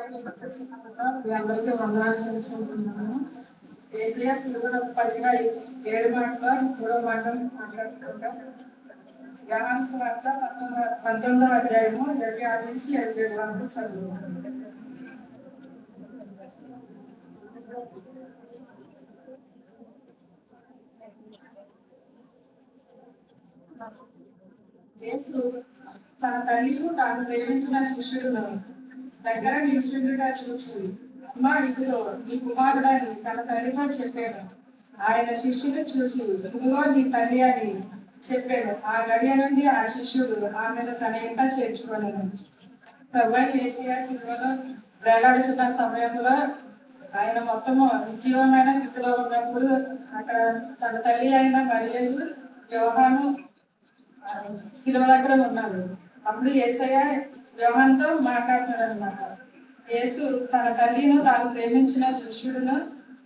మీ అందరికీ వందనాలు చెల్లించుకుంటున్నాను. ఏసయ్య సిలువలో పలికిన 7 మాటలో 3వ మాట మాట్లాడుకుంటా. యోహాను సువార్త 19వ అధ్యాయము 26 నుంచి 27 వరకు చదువుతాను. యేసు తన తల్లికు తాను ప్రేమించిన శిష్యుడును దగ్గర నిలిచిగా చూసి, అమ్మా ఇదిగో నీ కుమారుడని తన తల్లితో చెప్పాను. ఆయన శిష్యుడు చూసి, ఇదిగో నీ తల్లి అని చెప్పాను. ఆ గడియ నుండి ఆ శిష్యుడు ఆమెను తన ఇంట చేర్చుకోలేను. ప్రభువైన యేసయ్య సిలువలో వేలాడుచున్న సమయంలో ఆయన మొత్తము నిర్జీవమైన స్థితిలో ఉన్నప్పుడు అక్కడ తన తల్లి అయిన మరియలు, యోహాను శిలువ దగ్గర ఉన్నారు. అప్పుడు యేసయ్య యోహానుతో మాట్లాడుతున్నాడు అనమాట. యేసు తన తల్లిను తాను ప్రేమించిన శిష్యుడును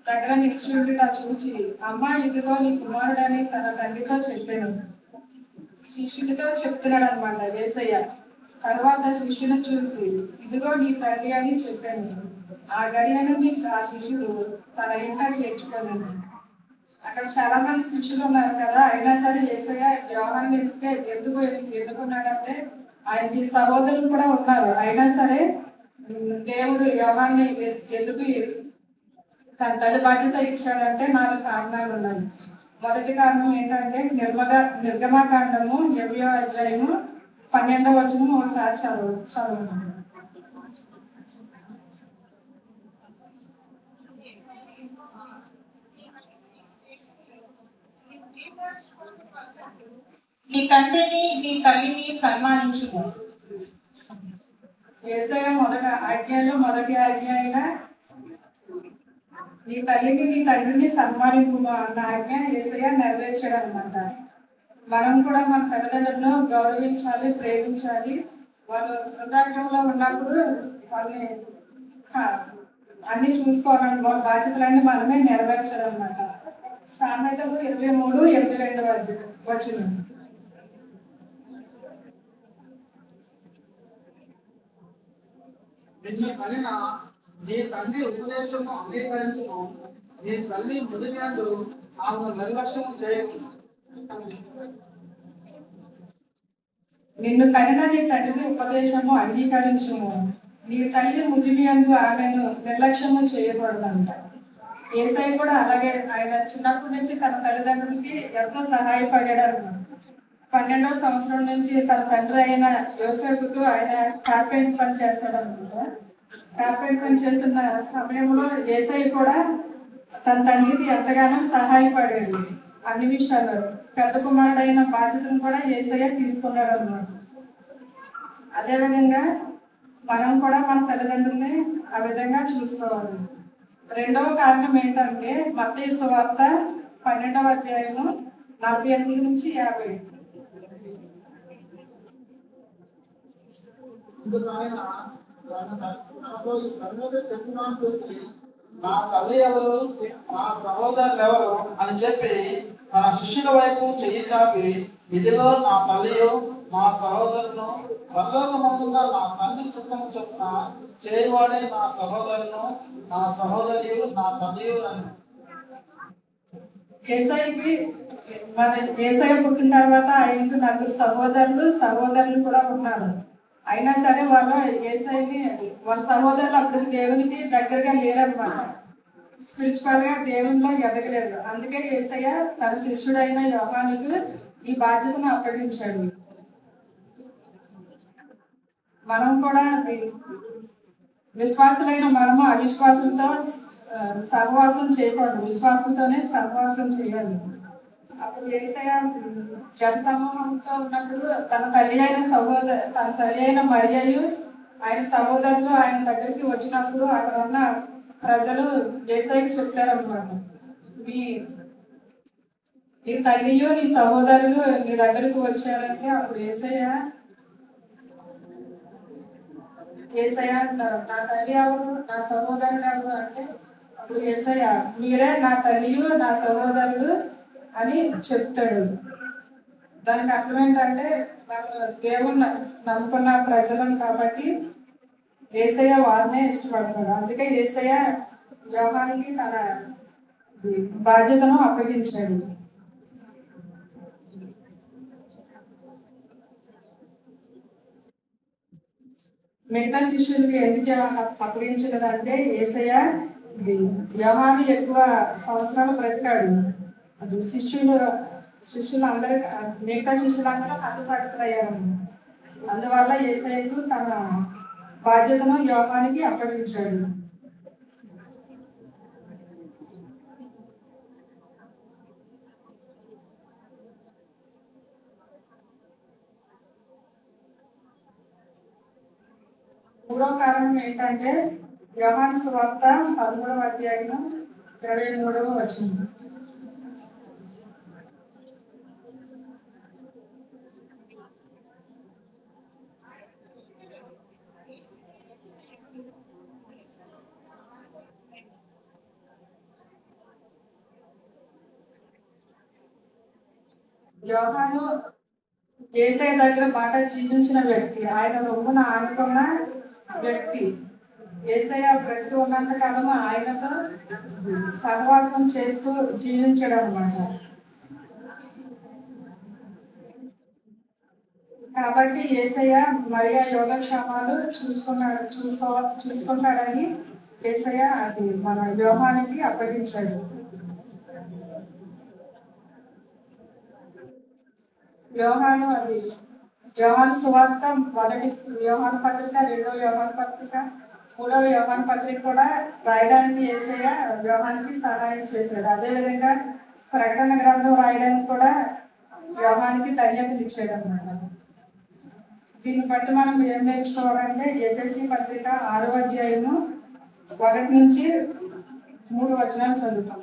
దగ్గర నిలిచిగా చూచి, అమ్మా ఇదిగో నీ కుమారుడని తన తల్లితో చెప్పాను. శిష్యుడితో చెప్తున్నాడు అనమాట యేసయ్య. తర్వాత శిష్యుని చూసి, ఇదిగో నీ తల్లి అని చెప్పాను. ఆ గడియ నుండి ఆ శిష్యుడు తన ఇంట చేర్చుకోలేదు. అక్కడ చాలా మంది శిష్యులు ఉన్నారు కదా, అయినా సరే యేసయ్య యోహాను ఎన్నుకున్నాడంటే ఆయనకి సహోదరులు కూడా ఉన్నారు. అయినా సరే దేవుడు యోహాన్ని ఎందుకు తన తల్లి బాధ్యత ఇచ్చాడంటే 4 కారణాలు ఉన్నాయి. మొదటి కారణం ఏంటంటే నిర్గమకాండము 20వ అధ్యాయము 12వ వచనం ఒకసారి చదువు. నీ తండ్రిని నీ తల్లిని సన్మానించుము. యేసయ్య మొదటి ఆజ్ఞ అయిన నీ తల్లిని నీ తండ్రిని సన్మానింపు అన్న ఆజ్ఞ యేసయ్య నెరవేర్చాడు అనమాట. మనం కూడా మన తల్లిదండ్రులను గౌరవించాలి, ప్రేమించాలి. వాళ్ళు వృద్ధాప్యంలో ఉన్నప్పుడు వాళ్ళని అన్ని చూసుకోవాలని వాళ్ళ బాధ్యతలన్నీ మనమే నెరవేర్చాలన్నమాట. సామెతలు 23-22 వచనం. నిన్ను కనిన నీ తల్లి ఉపదేశము అంగీకరించును. నీ తల్లి ముదిరినందు ఆమెను నిర్లక్ష్యం చేయకు. నిన్ను కనిన నీ తండ్రి ఉపదేశము అంగీకరించుము. నీ తల్లి ముదిమియందు ఆమెను నిర్లక్ష్యము చేయకూడదంట. యేసయ్య కూడా అలాగే ఆయన చిన్నప్పటి నుంచి తన తల్లిదండ్రులకి ఎంతో సహాయపడాడు అనమాట. 12వ సంవత్సరం నుంచి తన తండ్రి అయిన యోసేపుకు ఆయన కార్పెంట్ పని చేస్తాడు అనమాట. కార్పెంట్ పని చేస్తున్న సమయంలో యేసయ్య కూడా తన తండ్రికి ఎంతగానో సహాయపడాడు అన్ని విషయాల్లో. పెద్ద కుమారుడైన బాధ్యతను కూడా యేసయ్య తీసుకున్నాడు అనమాట. అదేవిధంగా మనం కూడా మన తల్లిదండ్రుల్ని ఆ విధంగా చూసుకోవాలి. రెండవ కారణం ఏంటంటే మత్తయి సువార్త 12వ అధ్యాయము 48 నుంచి 50. చెప్పున్నాను చూసి, నా తల్లి ఎవరు, నా సహోదరులు ఎవరు అని చెప్పి తన శిష్యుల వైపు చెయ్యి చాపి, ఇదిగో నా తల్లియు నా సహోదరును, పరలోకమందున్న నా తల్లి చిత్తము చొప్పున చేయవాడే నా సహోదరును, నా సహోదరియు, నా తల్లియు అని. యేసయ్య పుట్టిన తర్వాత ఆయనకు 4 సహోదరులు కూడా ఉన్నారు. అయినా సరే వాళ్ళు యేసయ్యని వాళ్ళ సహోదరులు అప్పటికి దేవునికి దగ్గరగా లేరనమాట. స్పిరిచువల్ గా దేవునిలో ఎదగలేదు. అందుకే యేసయ్య తన శిష్యుడైన యోహానుకు ఈ బాధ్యతను అప్పగించాడు. మనం కూడా విశ్వాసులైన మనము అవిశ్వాసంతో సహవాసం చేయకూడదు, విశ్వాసంతోనే సహవాసం చేయాలి. అప్పుడు యేసయ్య జనసమూహంతో ఉన్నప్పుడు తన తల్లి అయిన మరియయు ఆయన సహోదరులు ఆయన దగ్గరికి వచ్చినప్పుడు అక్కడ ఉన్న ప్రజలు యేసయ్యకి చెప్తారన్నమాట, నీ తల్లియు నీ సహోదరులు నీ దగ్గరికి వచ్చారంటే అప్పుడు యేసయ్య అంటారు, నా తల్లి ఎవరు, నా సహోదరుడు ఎవరు అంటే అప్పుడు యేసయ్య మీరే నా తల్లియు నా సహోదరులు అని చెప్తాడు. దానికి అర్థం ఏంటంటే దేవుణ్ణి నమ్ముకున్న ప్రజలం కాబట్టి యేసయ్య వారినే ఇష్టపడతాడు. అందుకే యేసయ్య యోహానికి తన బాధ్యతను అప్పగించాడు. మిగతా శిష్యులకి ఎందుకు అప్పగించలేదంటే యేసయ్య యోహాను ఎక్కువ సంవత్సరాలు బ్రతికాడు. అది శిష్యులు అందరూ మిగతా శిష్యులందరూ హతసాక్షులయ్యారు. అందువల్ల యేసయ్యకు తన బాధ్యతను యోహానికి అప్పగించాడు. మూడో కారణం ఏంటంటే యోహాను సువార్త 13వ అధ్యాయం 23వ వచనం. యోహాను యేసయ్య దగ్గర బాగా జీవించిన వ్యక్తి. ఆయన రొమ్మున ఆనుకున్న వ్యక్తి. యేసయ్య బ్రతికి ఉన్నంత కాలం ఆయనతో సహవాసం చేస్తూ జీవించడం అన్నమాట. కాబట్టి యేసయ్య మరియా యోగక్షేమాలు చూసుకుంటాడని యేసయ్య అది మన యోహానికి అప్పగించాడు. యోహాను సువార్త మొదటి యోహాను పత్రిక, రెండో యోహాను పత్రిక, మూడవ యోహాను పత్రిక కూడా రాయడానికి యేసయ్య యోహానికి సహాయం చేశాడు. అదేవిధంగా ప్రకటన గ్రంథం రాయడానికి కూడా యోహానికి ధన్యతనిచ్చాడు అన్నమాట. దీన్ని బట్టి మనం ఏం నేర్చుకోవాలంటే ఎఫెసీ పత్రిక 6వ అధ్యాయము 1 నుంచి 3 వచనాలు చదువుతాం.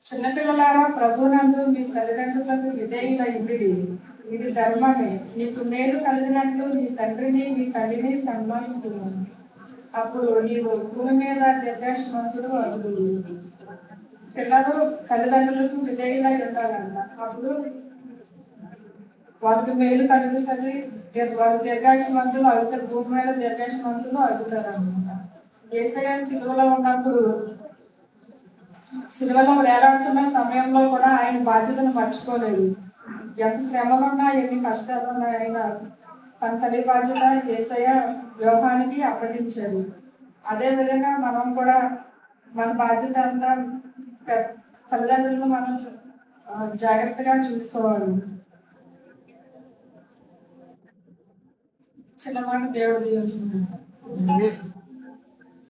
చిన్నపిల్లలారా, ప్రభునందు మీ తల్లిదండ్రులకు విధేయులయుండుడి, ఇది ధర్మమే. నీకు మేలు కలిగినట్లు నీ తండ్రిని నీ తల్లిని సన్మానించుము, అప్పుడు నీవు భూమి మీద దీర్ఘాయుష్మంతుడు అగుదువు. పిల్లలు తల్లిదండ్రులకు విధేయులై ఉండాలన్న, అప్పుడు వారికి మేలు కలుగుతుంది. వారు దీర్ఘాయుష్మంతులు అవుతారు, భూమి మీద దీర్ఘాయుష్మంతులు అవుతారు అన్నమాట. యేసయ్య సిలువలో ఉన్నప్పుడు, సిలువలో వేలాడుతున్న సమయంలో కూడా ఆయన బాధ్యతను మర్చిపోలేదు. ఎంత శ్రమలున్నా, ఎన్ని కష్టాలున్నా ఆయన తన తల్లి బాధ్యత యేసయ్య యోహానికి అప్పగించాడు. అదేవిధంగా మనం కూడా మన బాధ్యత అంతా తల్లిదండ్రులను మనం జాగ్రత్తగా చూసుకోవాలి. చిన్న మాట దేవుడు దీవించుకుంటాడు.